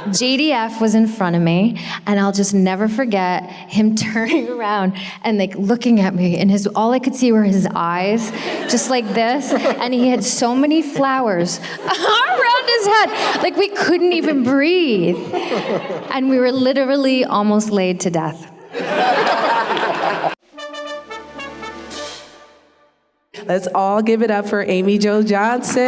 JDF was in front of me, and I'll just never forget him turning around and like looking at me, and all I could see were his eyes, just like this, and he had so many flowers around his head, like we couldn't even breathe, and we were literally almost laid to death. Let's all give it up for Amy Jo Johnson.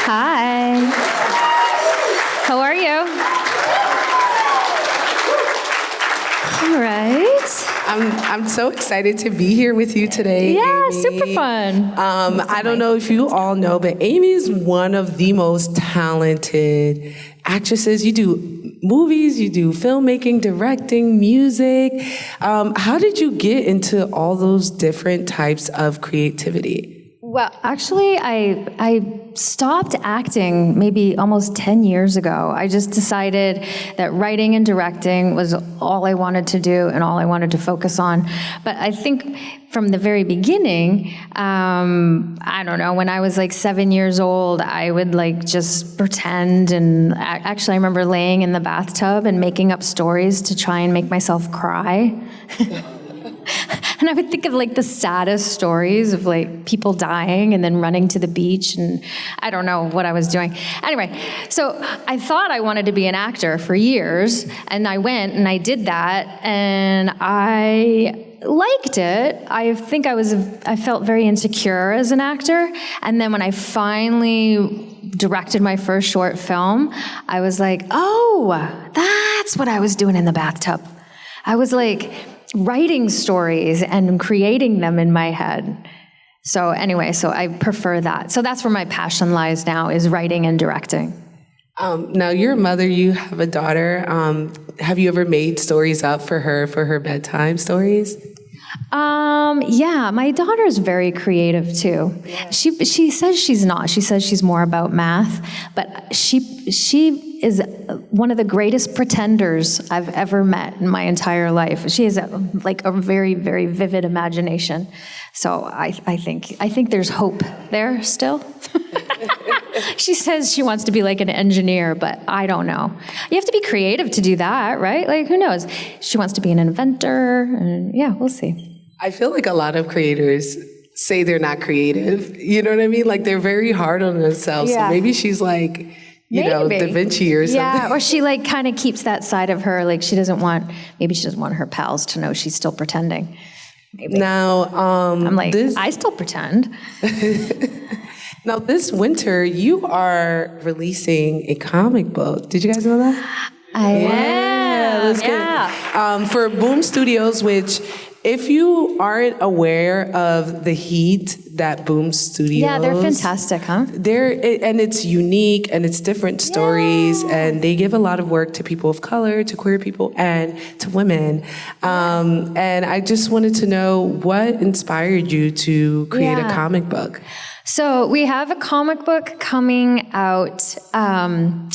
Hi. How are you? All right. I'm so excited to be here with you today. Yeah, Amy. super fun. I don't know if you all know, but Amy is one of the most talented actresses. You do movies, you do filmmaking, directing, music. How did you get into all those different types of creativity? Well, actually, I stopped acting maybe almost 10 years ago. I just decided that writing and directing was all I wanted to do and all I wanted to focus on. But I think from the very beginning, I don't know, when I was like 7 years old, I would like just pretend. And actually, I remember laying in the bathtub and making up stories to try and make myself cry. And I would think of like the saddest stories of like people dying and then running to the beach, and I don't know what I was doing. Anyway, so I thought I wanted to be an actor for years, and I went and I did that, and I liked it. I think I felt very insecure as an actor, and then when I finally directed my first short film, I was like, oh, that's what I was doing in the bathtub. I was like writing stories and creating them in my head. So anyway, so I prefer that. So that's where my passion lies now, is writing and directing. Now, you're a mother, you have a daughter. Have you ever made stories up for her bedtime stories? Yeah, my daughter is very creative too. Yeah. She says she's not. She says she's more about math, but she is one of the greatest pretenders I've ever met in my entire life. She has a very, very vivid imagination. So I think there's hope there still. She says she wants to be like an engineer, but I don't know. You have to be creative to do that, right? Like, who knows? She wants to be an inventor, and yeah, we'll see. I feel like a lot of creators say they're not creative. You know what I mean? Like, they're very hard on themselves. Yeah. So maybe she's like, you know, Da Vinci or something. Yeah, or she like kind of keeps that side of her. Like, maybe she doesn't want her pals to know she's still pretending. Maybe. Now, I'm like, I still pretend. Now, this winter, you are releasing a comic book. Did you guys know that? I am. That's good. Yeah. For Boom Studios, which, if you aren't aware of the heat that Boom Studios... Yeah, they're fantastic, huh? And it's unique, and it's different stories, and they give a lot of work to people of color, to queer people, and to women. And I just wanted to know, what inspired you to create a comic book? So we have a comic book coming out, and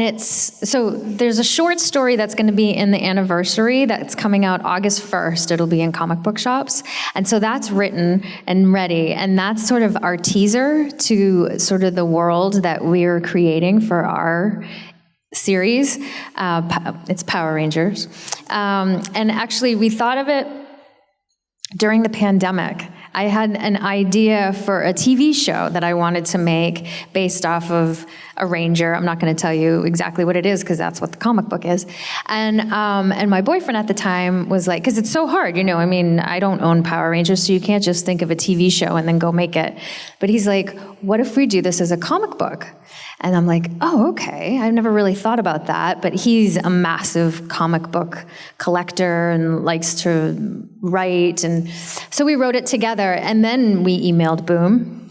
there's a short story that's going to be in the anniversary that's coming out August 1st. It'll be in comic book shops. And so that's written and ready, and that's sort of our teaser to sort of the world that we're creating for our series. It's Power Rangers. And actually, we thought of it during the pandemic. I had an idea for a TV show that I wanted to make based off of a ranger. I'm not going to tell you exactly what it is, because that's what the comic book is. And my boyfriend at the time was like, because it's so hard, I mean, I don't own Power Rangers, so you can't just think of a TV show and then go make it. But he's like, what if we do this as a comic book? And I'm like, oh, okay. I've never really thought about that. But he's a massive comic book collector and likes to write. And so we wrote it together. And then we emailed Boom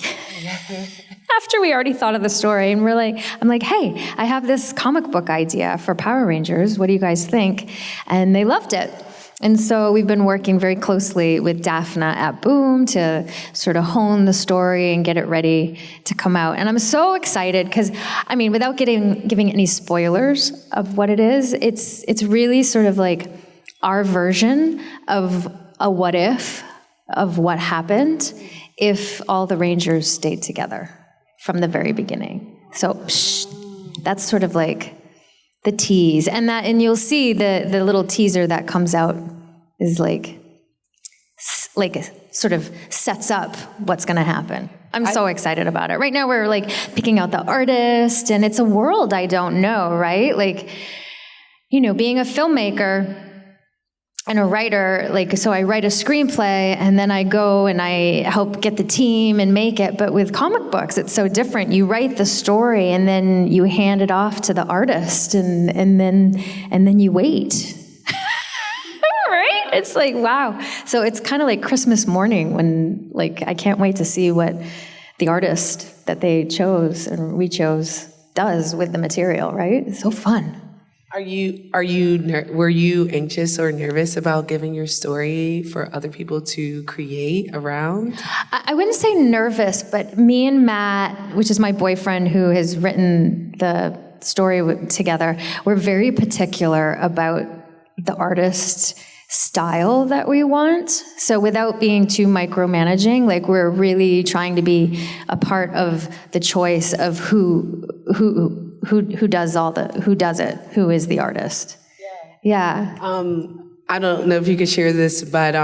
after we already thought of the story. And I'm like, hey, I have this comic book idea for Power Rangers. What do you guys think? And they loved it. And so we've been working very closely with Daphne at Boom to sort of hone the story and get it ready to come out. And I'm so excited because, I mean, without giving any spoilers of what it is, it's really sort of like our version of a what if of what happened if all the Rangers stayed together from the very beginning. So that's sort of like the tease. And you'll see the little teaser that comes out is like sort of sets up what's going to happen. I'm so excited about it. Right now we're like picking out the artist, and it's a world I don't know, right? Like, you know, being a filmmaker and a writer, like, so I write a screenplay and then I go and I help get the team and make it. But with comic books, it's so different. You write the story and then you hand it off to the artist and then you wait. Right? It's like, wow. So it's kind of like Christmas morning when, like, I can't wait to see what the artist that they chose and we chose does with the material, right? It's so fun. Were you anxious or nervous about giving your story for other people to create around? I wouldn't say nervous, but me and Matt, which is my boyfriend who has written the story together, we're very particular about the artist style that we want. So without being too micromanaging, like, we're really trying to be a part of the choice of who does it, who is the artist. Yeah. I don't know if you could share this, but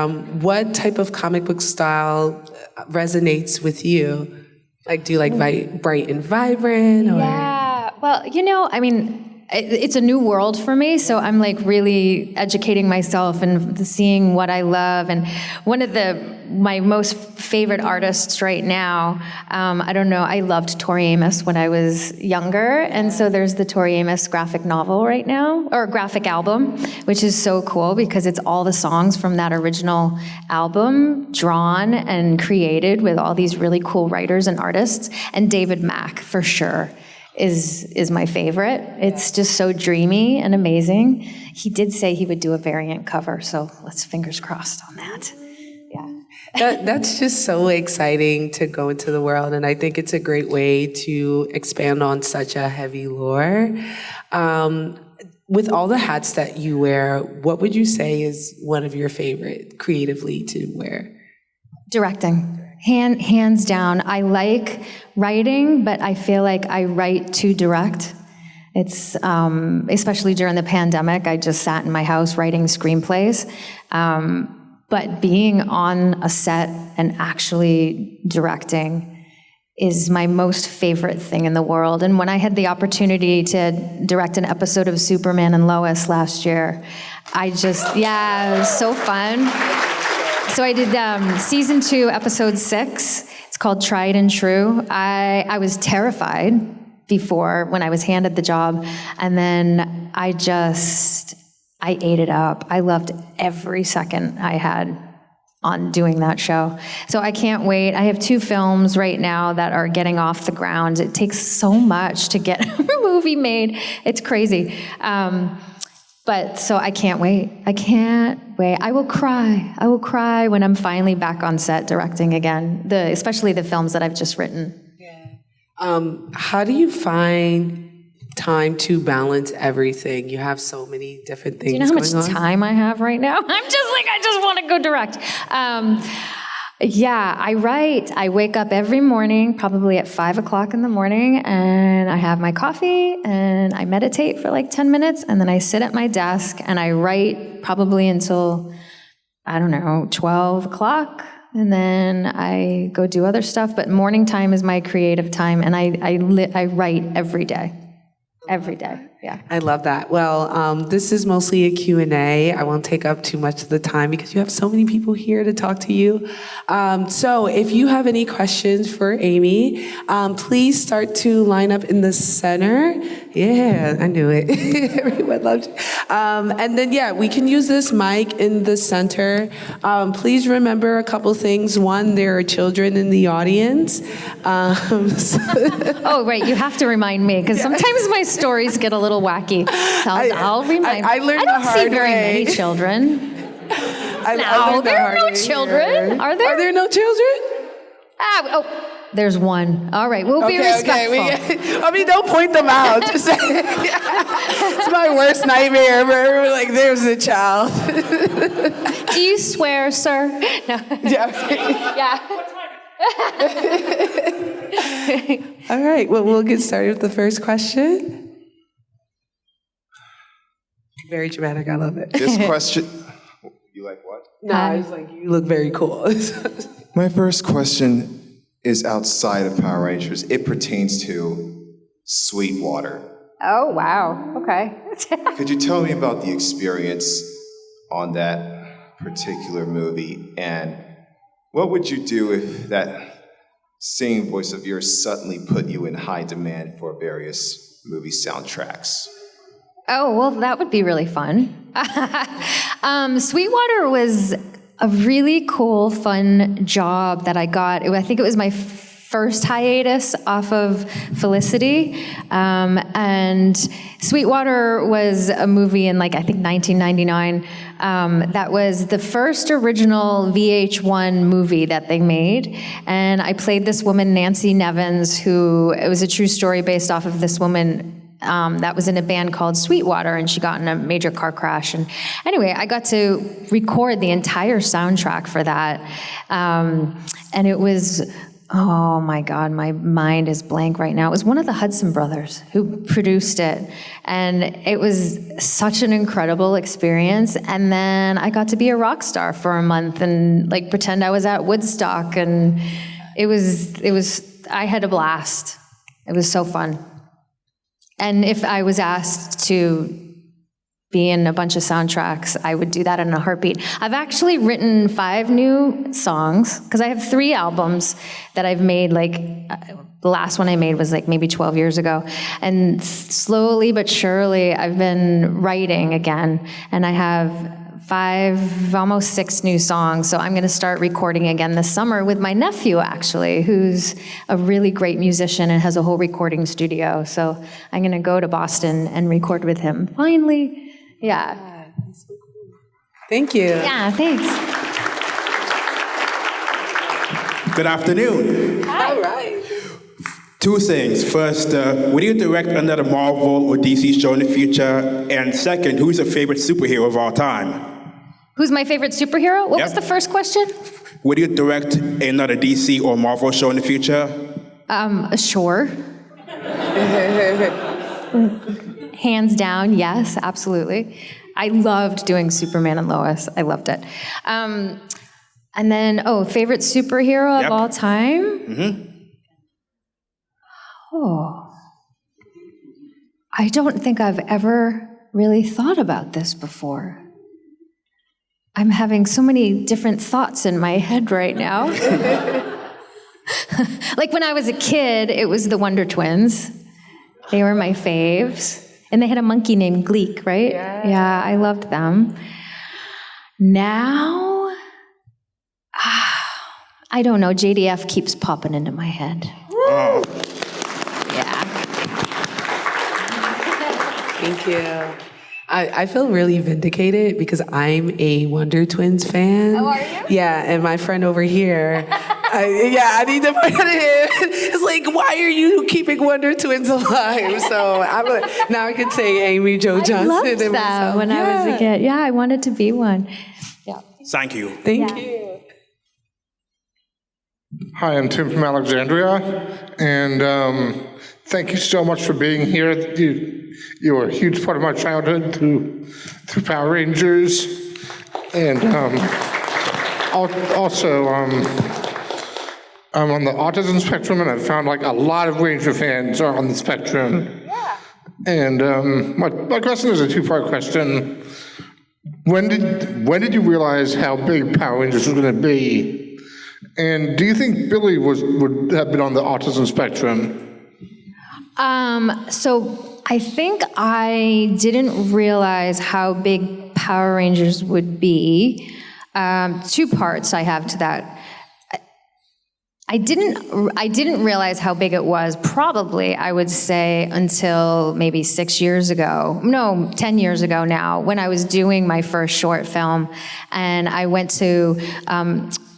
what type of comic book style resonates with you? Like, do you like bright and vibrant? Or? Yeah. Well, you know, I mean, it's a new world for me, so I'm like really educating myself and seeing what I love. And one of my most favorite artists right now, I don't know, I loved Tori Amos when I was younger, and so there's the Tori Amos graphic novel right now, or graphic album, which is so cool because it's all the songs from that original album drawn and created with all these really cool writers and artists. And David Mack, for sure, is my favorite. It's just so dreamy and amazing. He did say he would do a variant cover, so let's fingers crossed on that. Yeah. That's just so exciting to go into the world, and I think it's a great way to expand on such a heavy lore. With all the hats that you wear, what would you say is one of your favorite creatively to wear? Directing. Hands down. I like writing, but I feel like I write to direct. It's, especially during the pandemic, I just sat in my house writing screenplays. But being on a set and actually directing is my most favorite thing in the world. And when I had the opportunity to direct an episode of Superman and Lois last year, it was so fun. So I did season 2, episode 6. It's called Tried and True. I was terrified before when I was handed the job, and then I ate it up. I loved every second I had on doing that show. So I can't wait. I have 2 films right now that are getting off the ground. It takes so much to get a movie made. It's crazy. But so I can't wait. I can't wait. I will cry when I'm finally back on set directing again, especially the films that I've just written. Yeah. How do you find time to balance everything? You have so many different things going on. Do you know how much time I have right now? I'm just like, I just want to go direct. Yeah, I write. I wake up every morning, probably at 5 o'clock in the morning, and I have my coffee, and I meditate for like 10 minutes, and then I sit at my desk, and I write probably until, 12 o'clock, and then I go do other stuff, but morning time is my creative time, and I write every day. Every day, yeah. I love that. Well, this is mostly a Q&A. I won't take up too much of the time because you have so many people here to talk to you. So if you have any questions for Amy, please start to line up in the center. Yeah, I knew it. Everyone loved it. And then, we can use this mic in the center. Please remember a couple things. One, there are children in the audience. Oh, right. You have to remind me because sometimes my stories get a little wacky. I'll remind you. I learned I don't the hard see very way. many children. I There are no children. Are there? Are there no children? There's one. All right, we'll be respectful. Don't point them out. Just say, it's my worst nightmare ever. Like, there's a child. Do you swear, sir? No. Yeah. All right, well, we'll get started with the first question. Very dramatic, I love it. This question, you like what? No, I was like, you look very cool. My first question is outside of Power Rangers. It pertains to Sweetwater. Oh, wow. Okay. Could you tell me about the experience on that particular movie? And what would you do if that singing voice of yours suddenly put you in high demand for various movie soundtracks? Oh, well, that would be really fun. Sweetwater was a really cool, fun job that I got. I think it was my first hiatus off of Felicity. And Sweetwater was a movie in, I think 1999. That was the first original VH1 movie that they made. And I played this woman, Nancy Nevins, it was a true story based off of this woman that was in a band called Sweetwater, and she got in a major car crash. And anyway, I got to record the entire soundtrack for that. And it was, oh my God, my mind is blank right now. It was one of the Hudson brothers who produced it. And it was such an incredible experience. And then I got to be a rock star for a month and pretend I was at Woodstock. And I had a blast. It was so fun. And if I was asked to be in a bunch of soundtracks, I would do that in a heartbeat. I've actually written 5 new songs, because I have 3 albums that I've made, the last one I made was maybe 12 years ago. And slowly but surely, I've been writing again, and I have 5, almost 6 new songs. So I'm going to start recording again this summer with my nephew, actually, who's a really great musician and has a whole recording studio. So I'm going to go to Boston and record with him. Finally. Yeah. Thank you. Yeah, thanks. Good afternoon. Hi. All right. 2 things. First, will you direct another Marvel or DC show in the future? And second, who's your favorite superhero of all time? Who's my favorite superhero? What was the first question? Would you direct another DC or Marvel show in the future? Sure. Hands down, yes, absolutely. I loved doing Superman and Lois. I loved it. And then, favorite superhero of all time? Mm-hmm. Oh. I don't think I've ever really thought about this before. I'm having so many different thoughts in my head right now. When I was a kid, it was the Wonder Twins. They were my faves. And they had a monkey named Gleek, right? Yeah, I loved them. Now, I don't know. JDF keeps popping into my head. Oh. Yeah. Thank you. I feel really vindicated because I'm a Wonder Twins fan. Oh, are you? Yeah, and my friend over here, I need to point at him. It's why are you keeping Wonder Twins alive? So now I can say Amy Jo Johnson. I loved and them when I was a kid. Yeah, I wanted to be one. Yeah. Thank you. Thank you. Hi, I'm Tim from Alexandria, and thank you so much for being here. You were a huge part of my childhood through Power Rangers, and also I'm on the autism spectrum, and I've found a lot of Ranger fans are on the spectrum. Yeah. And my question is a 2-part question. When did you realize how big Power Rangers was going to be? And do you think Billy would have been on the autism spectrum? So I think I didn't realize how big Power Rangers would be. 2 parts I have to that. I didn't realize how big it was, probably, I would say, until maybe 6 years ago. No, 10 years ago now, when I was doing my first short film. And I went to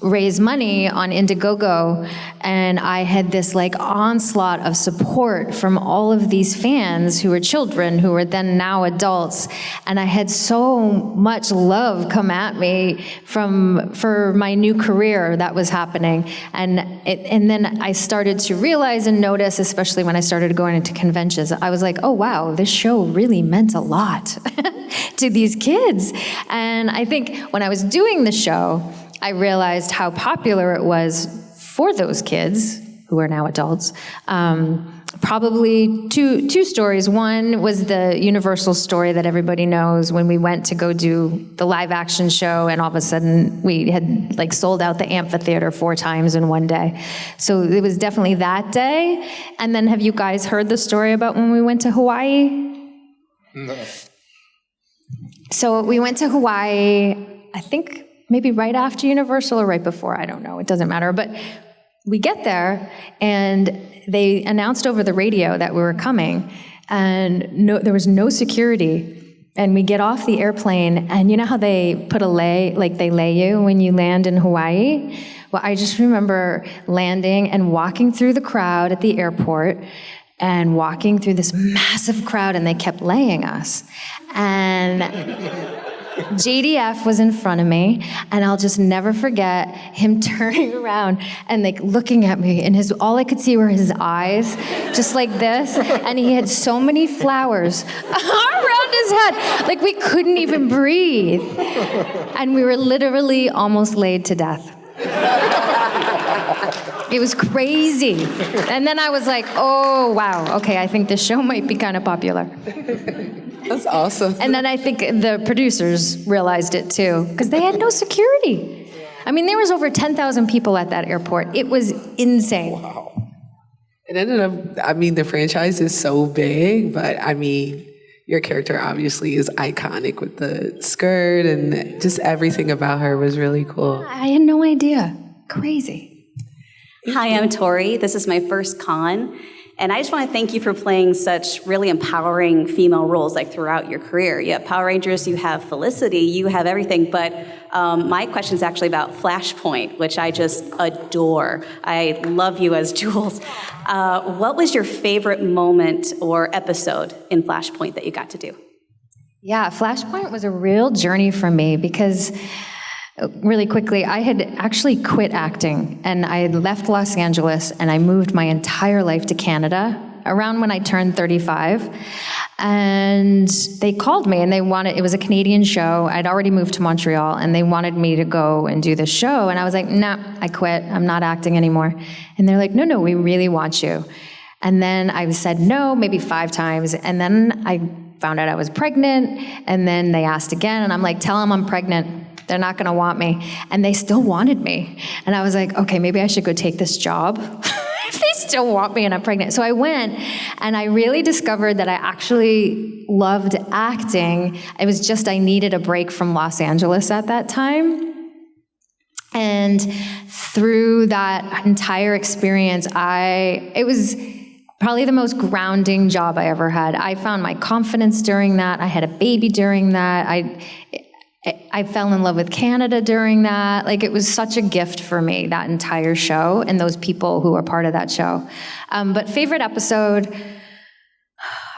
raise money on Indiegogo, and I had this like onslaught of support from all of these fans who were children, who were then now adults. And I had so much love come at me for my new career that was happening. And then I started to realize and notice, especially when I started going into conventions, I was like, oh wow, this show really meant a lot to these kids. And I think when I was doing the show, I realized how popular it was for those kids, who are now adults. Probably two stories. One was the Universal story that everybody knows, when we went to go do the live action show, and all of a sudden we had like sold out the amphitheater 4 times in one day. So it was definitely that day. And then have you guys heard the story about when we went to Hawaii? No. So we went to Hawaii, I think maybe right after Universal or right before, I don't know, it doesn't matter. But we get there, and they announced over the radio that we were coming, and there was no security. And we get off the airplane, and you know how they put they lay you when you land in Hawaii? Well, I just remember landing and walking through the crowd at the airport, and walking through this massive crowd, and they kept laying us. And JDF was in front of me, and I'll just never forget him turning around and like looking at me, and all I could see were his eyes, just like this, and he had so many flowers around his head, like we couldn't even breathe. And we were literally almost laid to death. It was crazy. And then I was like, oh, wow, okay, I think this show might be kind of popular. That's awesome. And then I think the producers realized it too, because they had no security. I mean, there was over 10,000 people at that airport. It was insane. Wow. It ended up, the franchise is so big, but your character obviously is iconic with the skirt, and just everything about her was really cool. I had no idea. Crazy. Hi, I'm Tori. This is my first con. And I just want to thank you for playing such really empowering female roles like throughout your career. You have Power Rangers, you have Felicity, you have everything. But my question is actually about Flashpoint, which I just adore. I love you as Jules. What was your favorite moment or episode in Flashpoint that you got to do? Yeah, Flashpoint was a real journey for me because, really quickly, I had actually quit acting, and I had left Los Angeles, and I moved my entire life to Canada around when I turned 35. And they called me, and it was a Canadian show. I'd already moved to Montreal, and they wanted me to go and do this show. And I was like, nah, I quit. I'm not acting anymore. And they're like, no, we really want you. And then I said no, maybe 5 times. And then I found out I was pregnant, and then they asked again, and I'm like, tell them I'm pregnant. They're not going to want me. And they still wanted me. And I was like, okay, maybe I should go take this job if they still want me and I'm pregnant. So I went, and I really discovered that I actually loved acting. It was just I needed a break from Los Angeles at that time. And through that entire experience, it was probably the most grounding job I ever had. I found my confidence during that. I had a baby during that. I fell in love with Canada during that. Like, it was such a gift for me, that entire show, and those people who were part of that show. But favorite episode,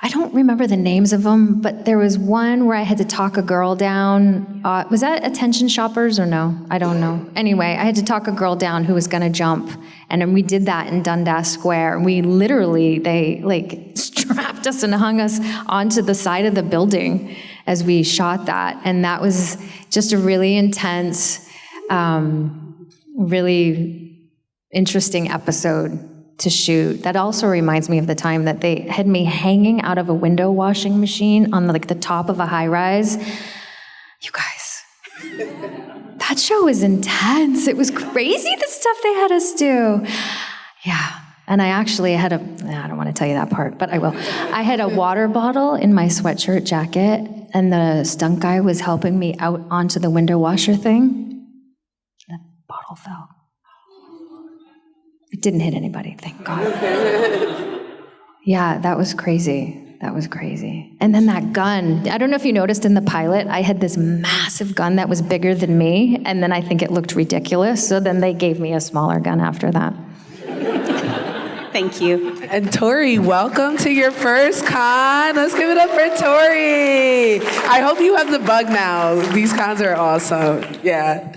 I don't remember the names of them, but there was one where I had to talk a girl down. Was that Attention Shoppers or no? I don't know. Anyway, I had to talk a girl down who was going to jump, and then we did that in Dundas Square. We literally, they strapped us and hung us onto the side of the building as we shot that. And that was just a really intense, really interesting episode to shoot. That also reminds me of the time that they had me hanging out of a window washing machine on the top of a high-rise. You guys, that show was intense. It was crazy, the stuff they had us do. Yeah. And I actually had I don't want to tell you that part, but I will. I had a water bottle in my sweatshirt jacket, and the stunt guy was helping me out onto the window washer thing. The bottle fell. It didn't hit anybody, thank God. Yeah, that was crazy. That was crazy. And then that gun, I don't know if you noticed in the pilot, I had this massive gun that was bigger than me, and then I think it looked ridiculous, so then they gave me a smaller gun after that. Thank you. And Tori, welcome to your first con. Let's give it up for Tori. I hope you have the bug now. These cons are awesome. Yeah.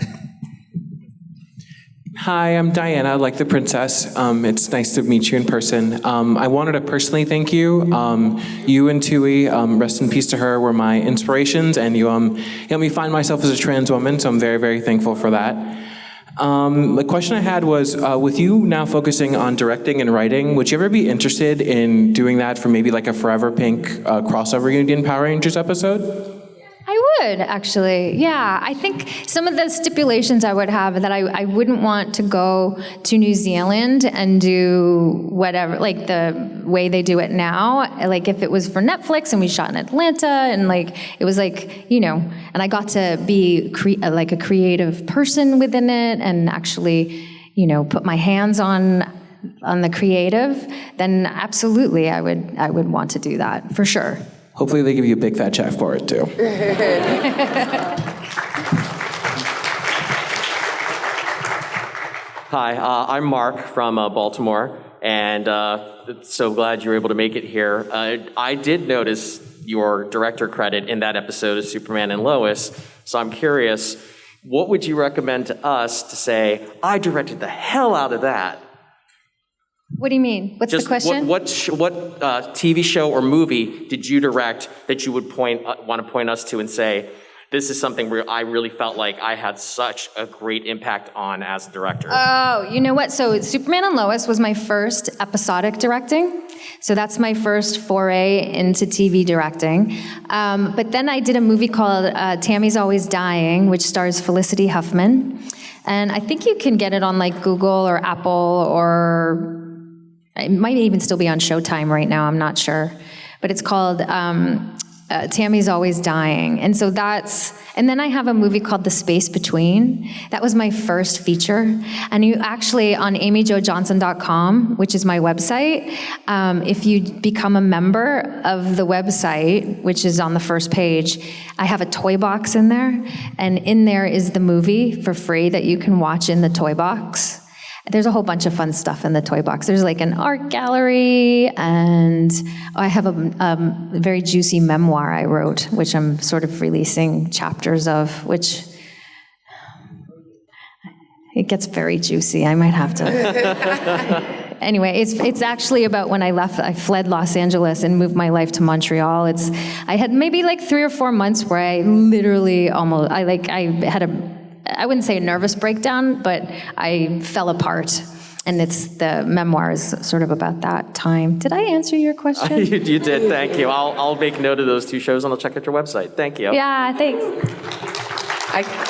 Hi, I'm Diana, like the princess. It's nice to meet you in person. I wanted to personally thank you. You and Tui, rest in peace to her, were my inspirations, and you helped me find myself as a trans woman, so I'm very, very thankful for that. The question I had was, with you now focusing on directing and writing, would you ever be interested in doing that for maybe like a Forever Pink crossover Union Power Rangers episode? I would, actually. Yeah, I think some of the stipulations I would have that I wouldn't want to go to New Zealand and do whatever, like the way they do it now. Like if it was for Netflix and we shot in Atlanta and like, it was like, you know, and I got to be like a creative person within it and actually, you know, put my hands on the creative, then absolutely I would want to do that, for sure. Hopefully they give you a big fat check for it too. Hi, I'm Mark from Baltimore, and so glad you were able to make it here. I did notice your director credit in that episode of Superman and Lois, so I'm curious, what would you recommend to us to say, I directed the hell out of that? What do you mean? What's the question? What TV show or movie did you direct that you would want to point us to and say, this is something where I really felt like I had such a great impact on as a director? Oh, you know what? So Superman and Lois was my first episodic directing. So that's my first foray into TV directing. But then I did a movie called Tammy's Always Dying, which stars Felicity Huffman. And I think you can get it on like Google or Apple, or it might even still be on Showtime right now, I'm not sure. But it's called Tammy's Always Dying. And so and then I have a movie called The Space Between. That was my first feature. And you actually, on amyjojohnson.com, which is my website, if you become a member of the website, which is on the first page, I have a toy box in there. And in there is the movie for free that you can watch in the toy box. There's a whole bunch of fun stuff in the toy box. There's like an art gallery, and I have a very juicy memoir I wrote, which I'm sort of releasing chapters of, which it gets very juicy. I might have to. Anyway, it's actually about when I fled Los Angeles and moved my life to Montreal. I had maybe like 3 or 4 months where I literally I wouldn't say a nervous breakdown, but I fell apart. And the memoir is sort of about that time. Did I answer your question? You did, thank you. I'll make note of those 2 shows and I'll check out your website. Thank you. Yeah, thanks.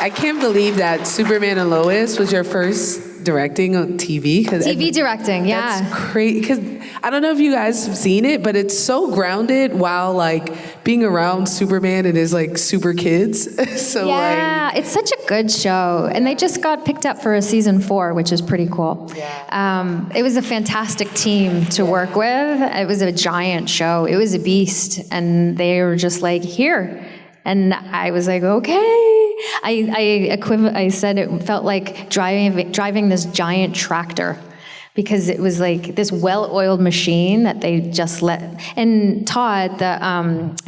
I can't believe that Superman and Lois was your first directing on TV. TV directing, yeah. That's crazy, because I don't know if you guys have seen it, but it's so grounded while like being around Superman and his like super kids. So yeah, it's such a good show. And they just got picked up for a season 4, which is pretty cool. Yeah. It was a fantastic team to work with. It was a giant show. It was a beast. And they were just like, here. And I was like, okay. I said it felt like driving this giant tractor, because it was like this well-oiled machine that they just let. And Todd, the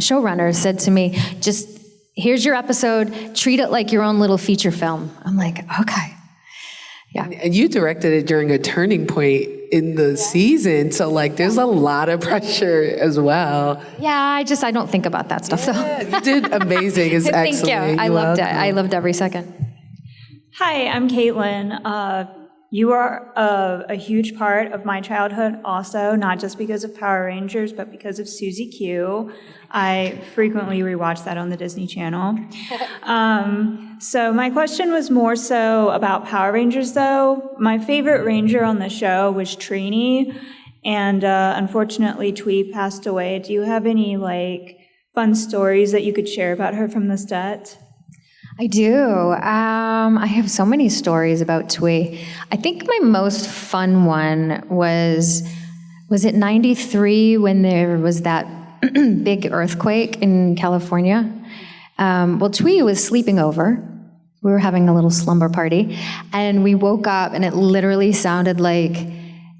showrunner, said to me, just, here's your episode, treat it like your own little feature film. I'm like, okay. Yeah. And you directed it during a turning point in the season, so like there's a lot of pressure as well. Yeah, I don't think about that stuff. Yeah, you did amazing. It's Thank excellent. you. I loved it. I loved every second. Hi, I'm Caitlin. You are a huge part of my childhood also, not just because of Power Rangers, but because of Susie Q. I frequently rewatch that on the Disney Channel. So my question was more so about Power Rangers, though. My favorite Ranger on the show was Trini, and unfortunately, Twee passed away. Do you have any, fun stories that you could share about her from the set? I do. I have so many stories about Twee. I think my most fun one was it 93 when there was that big earthquake in California? Well, Twee was sleeping over. We were having a little slumber party, and we woke up, and it literally sounded like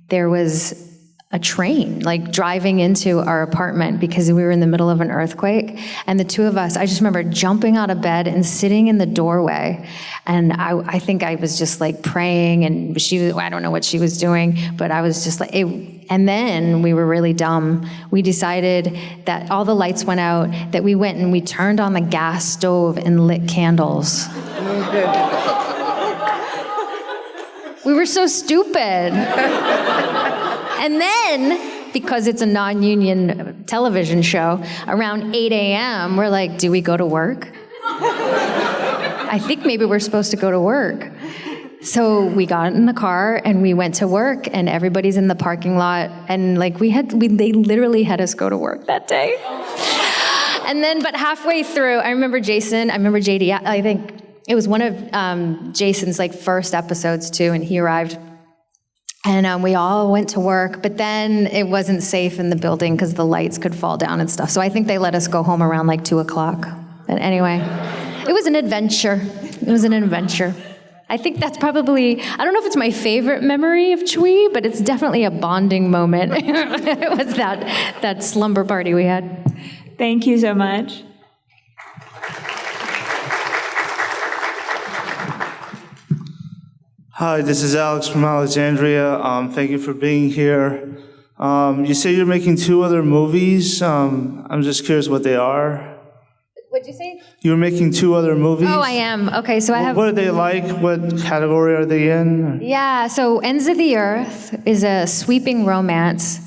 there was a train, like driving into our apartment because we were in the middle of an earthquake. And the two of us, I just remember jumping out of bed and sitting in the doorway. And I think I was just like praying, and I don't know what she was doing, but I was just like, and then we were really dumb. We decided that all the lights went out, that we went and we turned on the gas stove and lit candles. We were so stupid. And then, because it's a non-union television show, around 8 a.m., we're like, do we go to work? I think maybe we're supposed to go to work. So we got in the car and we went to work, and everybody's in the parking lot, and like they literally had us go to work that day. And then, but halfway through, I remember JD, I think it was one of Jason's like first episodes too, and he arrived. And we all went to work, but then it wasn't safe in the building because the lights could fall down and stuff. So I think they let us go home around like 2 o'clock. But anyway, it was an adventure. I think that's probably, I don't know if it's my favorite memory of Twee, but it's definitely a bonding moment. It was that slumber party we had. Thank you so much. Hi, this is Alex from Alexandria. Thank you for being here. You say you're making 2 other movies. I'm just curious what they are. What'd you say? You're making 2 other movies? Oh, I am. Okay, so I have... What are they like? What category are they in? Yeah, so Ends of the Earth is a sweeping romance.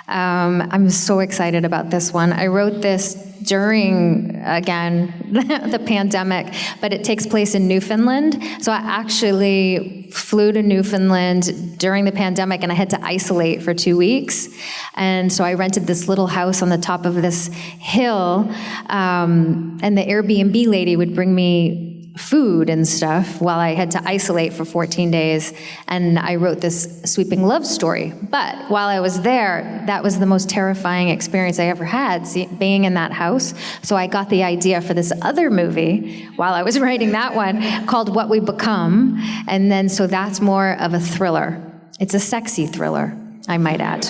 I'm so excited about this one. I wrote this during, again, the pandemic, but it takes place in Newfoundland. So I actually flew to Newfoundland during the pandemic, and I had to isolate for 2 weeks. And so I rented this little house on the top of this hill, and the Airbnb lady would bring me food and stuff while I had to isolate for 14 days, and I wrote this sweeping love story. But while I was there, that was the most terrifying experience I ever had, being in that house. So I got the idea for this other movie while I was writing that one called What We Become, and then so that's more of a thriller. It's a sexy thriller, I might add.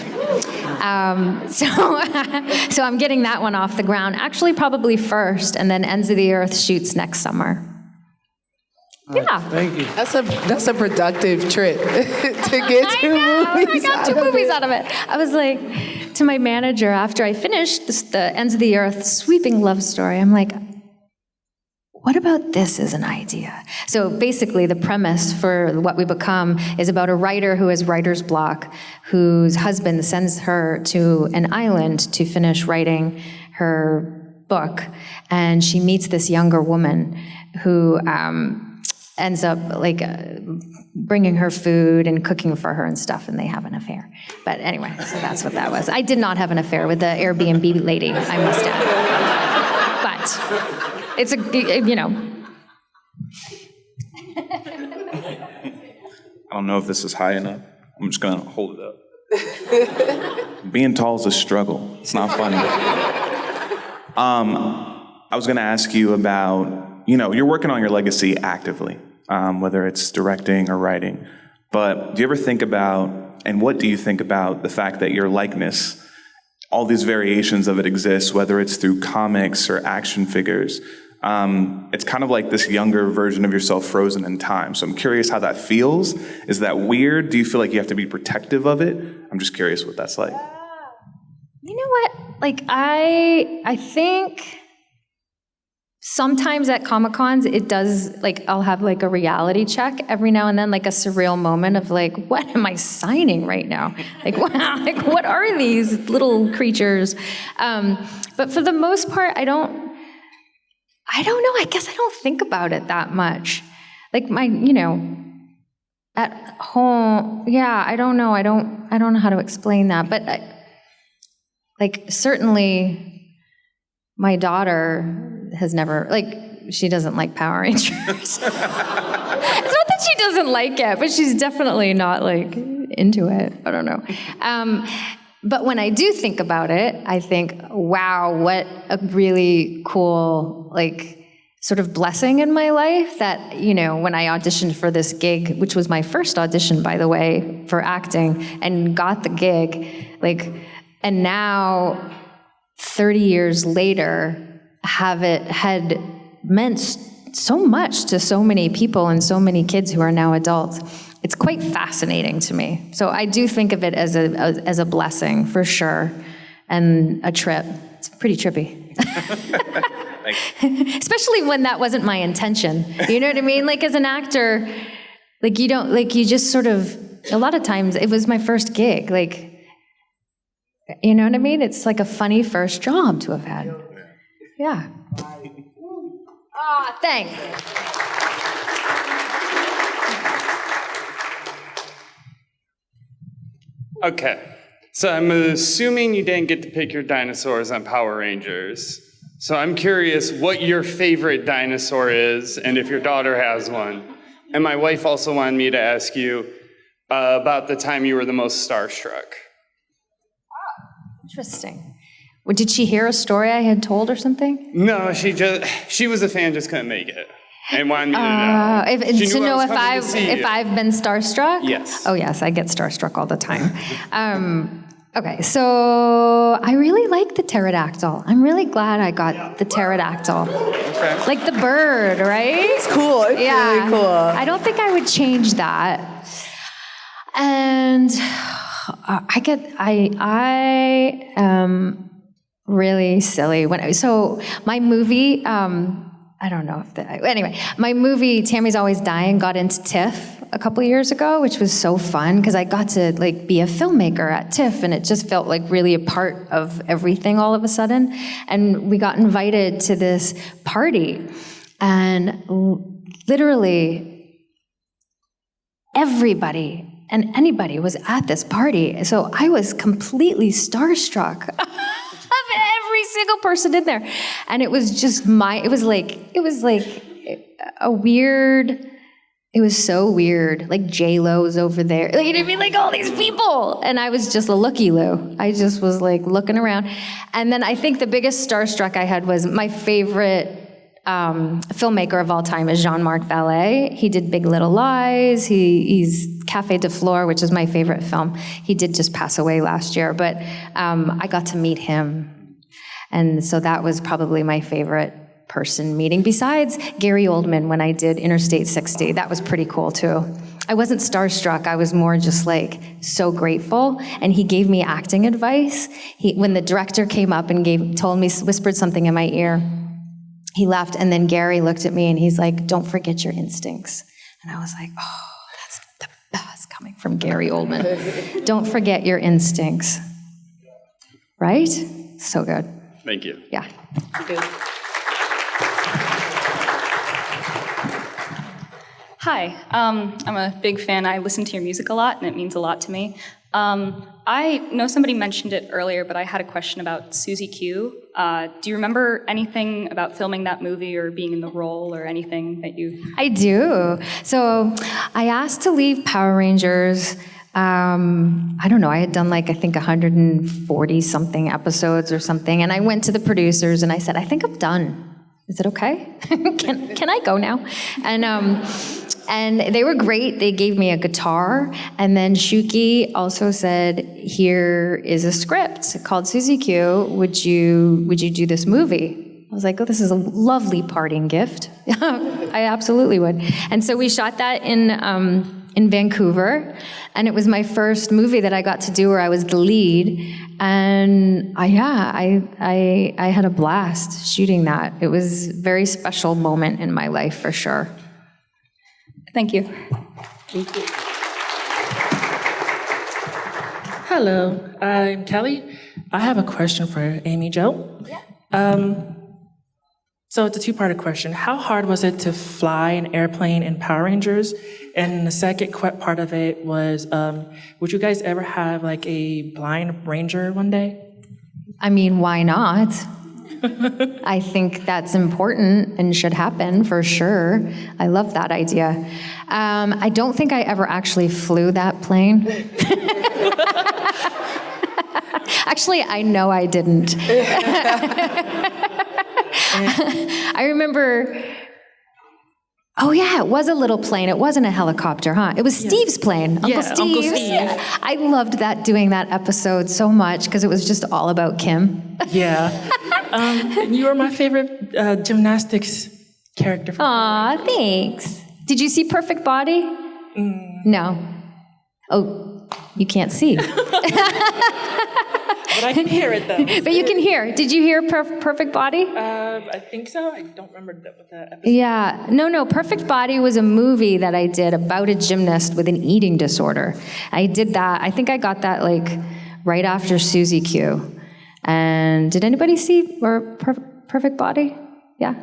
So I'm getting that one off the ground, actually probably first, and then Ends of the Earth shoots next summer. Yeah. Thank you. That's a productive trip to get 2 movies. I got 2 movies out of it. I was like, to my manager after I finished the Ends of the Earth sweeping love story, I'm like, what about this as an idea? So basically the premise for What We Become is about a writer who has writer's block, whose husband sends her to an island to finish writing her book, and she meets this younger woman who ends up like bringing her food and cooking for her and stuff, and they have an affair. But anyway, so that's what that was. I did not have an affair with the Airbnb lady, I must add. But it's you know. I don't know if this is high enough. I'm just gonna hold it up. Being tall is a struggle. It's not funny. I was gonna ask you about, you're working on your legacy actively, whether it's directing or writing. But do you ever think about, and what do you think about the fact that your likeness, all these variations of it exist, whether it's through comics or action figures? It's kind of like this younger version of yourself frozen in time. So I'm curious how that feels. Is that weird? Do you feel like you have to be protective of it? I'm just curious what that's like. You know what? Like, I think sometimes at Comic-Cons, it does, like, I'll have, like, a reality check every now and then, like a surreal moment of, like, what am I signing right now? Like, wow, like, what are these little creatures? But for the most part, I don't know. I guess I don't think about it that much. Like, at home, yeah, I don't know. I don't know how to explain that. But, certainly my daughter has never, she doesn't like Power Rangers. It's not that she doesn't like it, but she's definitely not like into it. I don't know. But when I do think about it, I think, wow, what a really cool, like, sort of blessing in my life that, you know, when I auditioned for this gig, which was my first audition, by the way, for acting, and got the gig, like, and now 30 years later, had meant so much to so many people and so many kids who are now adults. It's quite fascinating to me. So I do think of it as a blessing, for sure, and a trip. It's pretty trippy. Especially when that wasn't my intention. You know what I mean? Like, as an actor, like, you don't, like, you just sort of, a lot of times, it was my first gig. Like, you know what I mean? It's like a funny first job to have had. Yeah. Ah, thanks. Okay. So I'm assuming you didn't get to pick your dinosaurs on Power Rangers. So I'm curious what your favorite dinosaur is, and if your daughter has one. And my wife also wanted me to ask you about the time you were the most starstruck. Interesting. Well, did she hear a story I had told or something? No, she was a fan, just couldn't make it, and wanted me to know. If I've been starstruck? Yes. Oh yes, I get starstruck all the time. Okay, so I really like the pterodactyl. I'm really glad I got the pterodactyl. Okay. Like the bird, right? It's cool. It's really cool. I don't think I would change that. And I am really silly so my movie, I don't know if anyway, my movie Tammy's Always Dying got into TIFF a couple of years ago, which was so fun because I got to like be a filmmaker at TIFF, and it just felt like really a part of everything all of a sudden. And we got invited to this party, and literally everybody and anybody was at this party. So I was completely starstruck of every single person in there. And it was just it was so weird. Like J-Lo's over there. Like, you know what I mean? Like all these people. And I was just a looky-loo. I just was like looking around. And then I think the biggest starstruck I had was my favorite filmmaker of all time is Jean-Marc Vallée. He did Big Little Lies. He's Café de Flore, which is my favorite film. He did just pass away last year, but I got to meet him. And so that was probably my favorite person meeting, besides Gary Oldman when I did Interstate 60. That was pretty cool too. I wasn't starstruck. I was more just like so grateful. And he gave me acting advice. When the director came up and whispered something in my ear, he laughed, and then Gary looked at me and he's like, "Don't forget your instincts." And I was like, oh, that's the best coming from Gary Oldman. Don't forget your instincts. Right? So good. Thank you. Yeah. Thank you. Hi, I'm a big fan. I listen to your music a lot, and it means a lot to me. I know somebody mentioned it earlier, but I had a question about Susie Q. Do you remember anything about filming that movie or being in the role or anything that you... I do. So I asked to leave Power Rangers. I don't know, I had done like, I think 140 something episodes or something. And I went to the producers and I said, I think I'm done. Is it okay? Can I go now? And they were great. They gave me a guitar. And then Shuki also said, here is a script called Susie Q. Would you do this movie? I was like, oh, this is a lovely parting gift. I absolutely would. And so we shot that in Vancouver. And it was my first movie that I got to do where I was the lead. And I had a blast shooting that. It was a very special moment in my life for sure. Thank you. Thank you. Hello, I'm Kelly. I have a question for Amy Jo. Yeah. So it's a two-part question. How hard was it to fly an airplane in Power Rangers? And the second part of it was, would you guys ever have like a blind ranger one day? I mean, why not? I think that's important and should happen for sure. I love that idea. I don't think I ever actually flew that plane. Actually, I know I didn't. I remember, oh yeah, it was a little plane. It wasn't a helicopter, huh? It was Steve's plane, Uncle Steve's. Uncle Steve. I loved doing that episode so much because it was just all about Kim. Yeah. And you were my favorite gymnastics character. Aw, thanks. Did you see Perfect Body? No. Oh, you can't see. But I can hear it, though. But you can hear. Did you hear Perfect Body? I think so. I don't remember what the episode. Yeah. No. Perfect Body was a movie that I did about a gymnast with an eating disorder. I did that. I think I got that right after Susie Q. And did anybody see Perfect Body? Yeah.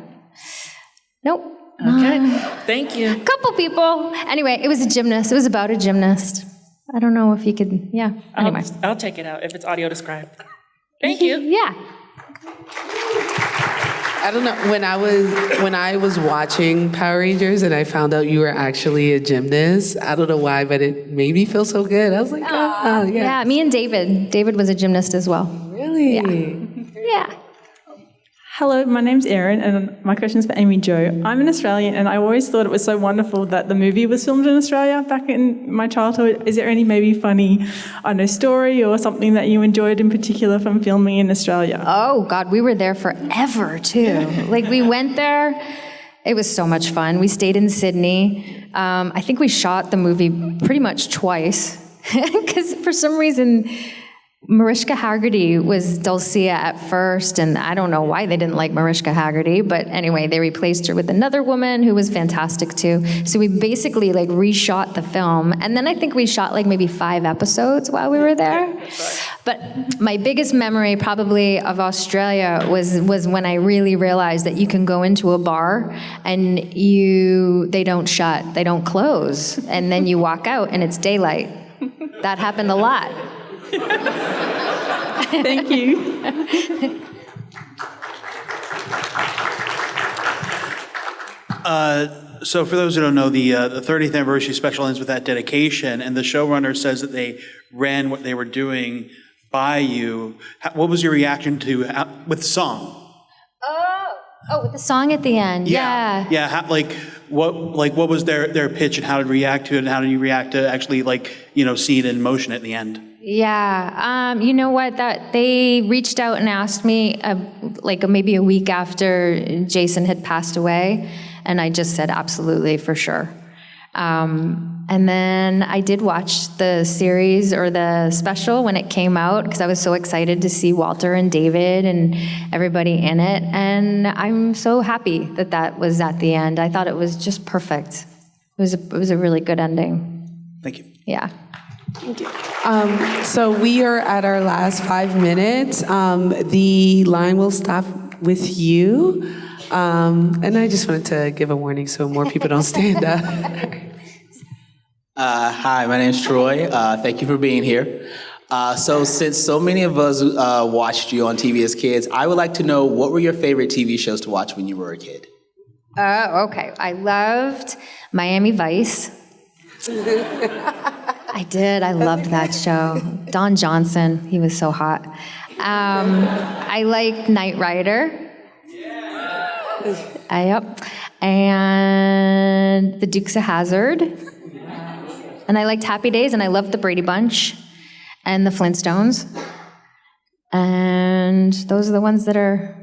Nope. Okay. Thank you. Couple people. Anyway, it was a gymnast. It was about a gymnast. I don't know if you could, yeah. Anyway. I'll check it out if it's audio described. Thank you. Yeah. I don't know, when I was watching Power Rangers and I found out you were actually a gymnast, I don't know why, but it made me feel so good. I was like, oh, yeah. Yeah, me and David. David was a gymnast as well. Really? Yeah. Hello, my name's Erin, and my question is for Amy Jo. I'm an Australian, and I always thought it was so wonderful that the movie was filmed in Australia back in my childhood. Is there any maybe funny, story or something that you enjoyed in particular from filming in Australia? Oh, God, we were there forever, too. We went there. It was so much fun. We stayed in Sydney. I think we shot the movie pretty much twice, because for some reason, Mariska Hargitay was Dulcia at first, and I don't know why they didn't like Mariska Hargitay, but anyway, they replaced her with another woman who was fantastic too. So we basically reshot the film, and then I think we shot maybe 5 episodes while we were there. But my biggest memory probably of Australia was when I really realized that you can go into a bar and they don't shut, they don't close, and then you walk out and it's daylight. That happened a lot. Thank you. So for those who don't know, the 30th anniversary special ends with that dedication, and the showrunner says that they ran what they were doing by you. What was your reaction to with the song? Oh, with the song at the end. Yeah. Yeah. What was their pitch, and how did you react to it, and how did you react to actually see it in motion at the end? Yeah, you know what? That they reached out and asked me maybe a week after Jason had passed away, and I just said absolutely, for sure. And then I did watch the series or the special when it came out because I was so excited to see Walter and David and everybody in it, and I'm so happy that was at the end. I thought it was just perfect. It was a really good ending. Thank you. Yeah. Thank you. So we are at our last 5 minutes. The line will stop with you. And I just wanted to give a warning so more people don't stand up. Hi, my name's Troy. Thank you for being here. So since so many of us watched you on TV as kids, I would like to know, what were your favorite TV shows to watch when you were a kid? Okay. I loved Miami Vice. I did. I loved that show. Don Johnson, he was so hot. I liked Knight Rider. Yep. And The Dukes of Hazzard. And I liked Happy Days, and I loved the Brady Bunch and the Flintstones. And those are the ones that are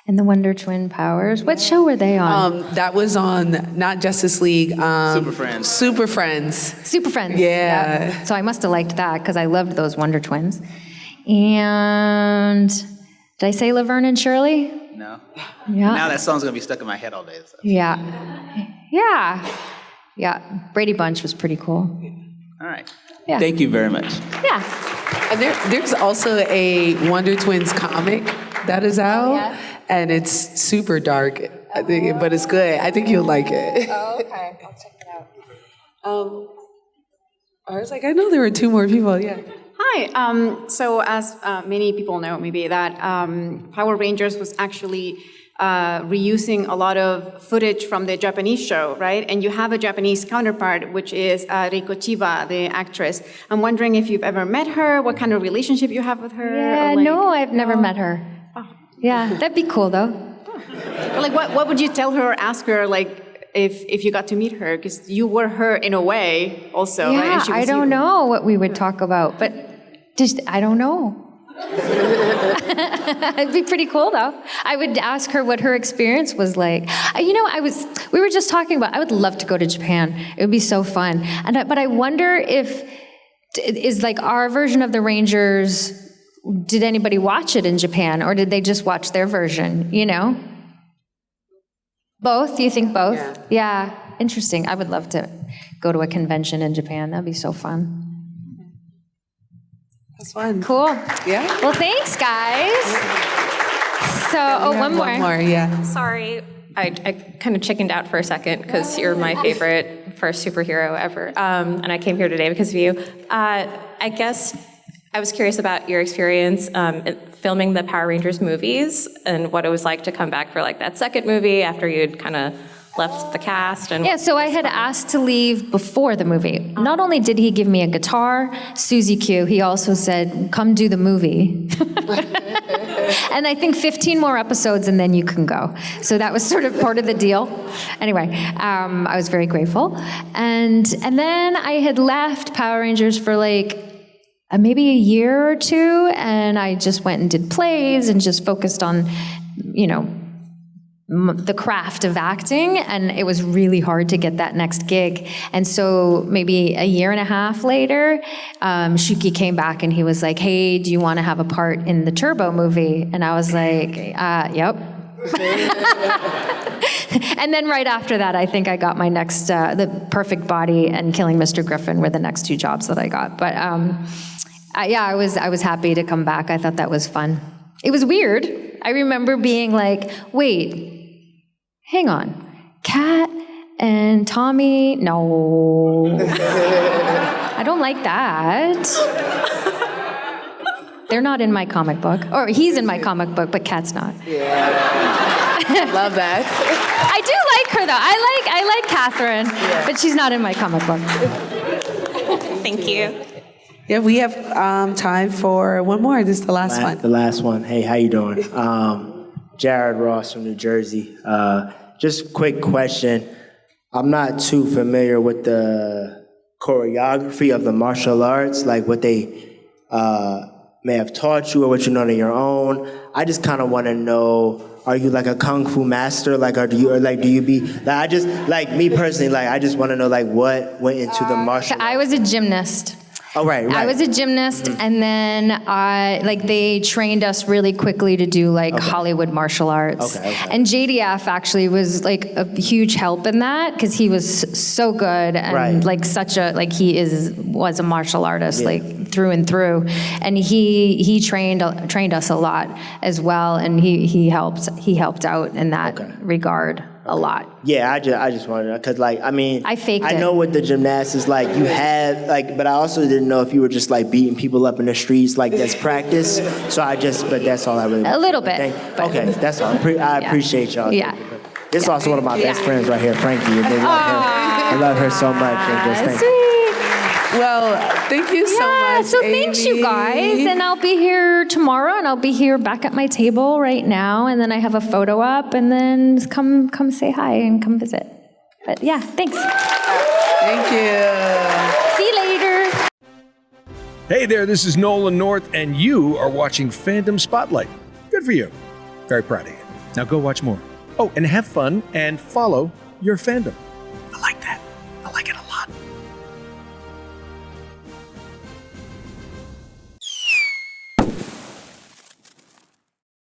in the Wonder Twin Powers. What show were they on? That was on, not Justice League. Super Friends. Super Friends. Super Friends. Yeah. Yep. So I must have liked that because I loved those Wonder Twins. And did I say Laverne and Shirley? No. Yeah. Now that song's gonna be stuck in my head all day. So. Yeah. Brady Bunch was pretty cool. All right. Yeah. Thank you very much. Yeah. And there's also a Wonder Twins comic that is out, and it's super dark, I think, but it's good. I think you'll like it. Oh, okay. I'll check it out. I was like, I know there were 2 more people. Yeah. Hi. So as many people know, maybe that Power Rangers was actually reusing a lot of footage from the Japanese show, right? And you have a Japanese counterpart, which is Reiko Chiba, the actress. I'm wondering if you've ever met her, what kind of relationship you have with her? Yeah, no, I've never met her. Oh. Yeah, that'd be cool though. But like, what would you tell her or ask her, like, if you got to meet her? Because you were her in a way also, Yeah, right? And she was I don't you. know what we would talk about, but just, I don't know. It'd be pretty cool though. I would ask her what her experience was like. We were just talking about, I would love to go to Japan. It would be so fun. But I wonder if, is like our version of the Rangers, did anybody watch it in Japan or did they just watch their version, you know? Both? You think both? Yeah. Interesting. I would love to go to a convention in Japan. That'd be so fun. That's fun. Cool. Yeah. Well, thanks, guys. So, one more. One more, yeah. Sorry, I kind of chickened out for a second because you're my favorite first superhero ever, and I came here today because of you. I guess I was curious about your experience filming the Power Rangers movies and what it was like to come back for like that second movie after you'd kind of left the cast. And yeah, so I had asked to leave before the movie. Not only did he give me a guitar, Susie Q, he also said, come do the movie. And I think 15 more episodes and then you can go. So that was sort of part of the deal. Anyway, I was very grateful. And then I had left Power Rangers for like maybe a year or two, and I just went and did plays and just focused on, the craft of acting, and it was really hard to get that next gig. And so maybe a year and a half later, Shuki came back and he was like, hey, do you want to have a part in the Turbo movie? And I was like, yep. And then right after that, I think I got my next, The Perfect Body and Killing Mr. Griffin were the next two jobs that I got. But I was happy to come back. I thought that was fun. It was weird. I remember being like, wait, hang on. Kat and Tommy? No. I don't like that. They're not in my comic book. Or he's in my comic book, but Kat's not. Yeah. Love that. I do like her, though. I like Catherine, but she's not in my comic book. Thank you. Yeah, we have time for one more. This is the last one. The last one. Hey, how you doing? Jared Ross from New Jersey. Just quick question. I'm not too familiar with the choreography of the martial arts, like what they may have taught you or what you know on your own. I just kind of want to know, are you like a kung fu master? Like, do you be, like, I just, like me personally, like, I just want to know, like, what went into the martial arts? I was a gymnast. Oh, right. I was a gymnast, and then they trained us really quickly to do Hollywood martial arts. Okay. And JDF actually was like a huge help in that because he was so good and was a martial artist like through and through, and he trained us a lot as well, and he helped out in that regard. A lot. Yeah, I just wanted to, because I faked it. I know with the gymnastics, you have, but I also didn't know if you were just beating people up in the streets, that's practice. So but that's all I really. A little bit. Okay, that's all. I appreciate y'all. Yeah. This is also one of my best friends right here, Frankie. And they love her. I love her so much. And just thank you. Well, thank you so much, so thanks, Amy. you guys. And I'll be here tomorrow, and I'll be here back at my table right now, and then I have a photo up, and then come say hi and come visit. But yeah, thanks. Thank you. See you later. Hey there, this is Nolan North, and you are watching Fandom Spotlite. Good for you. Very proud of you. Now go watch more. Oh, and have fun and follow your fandom.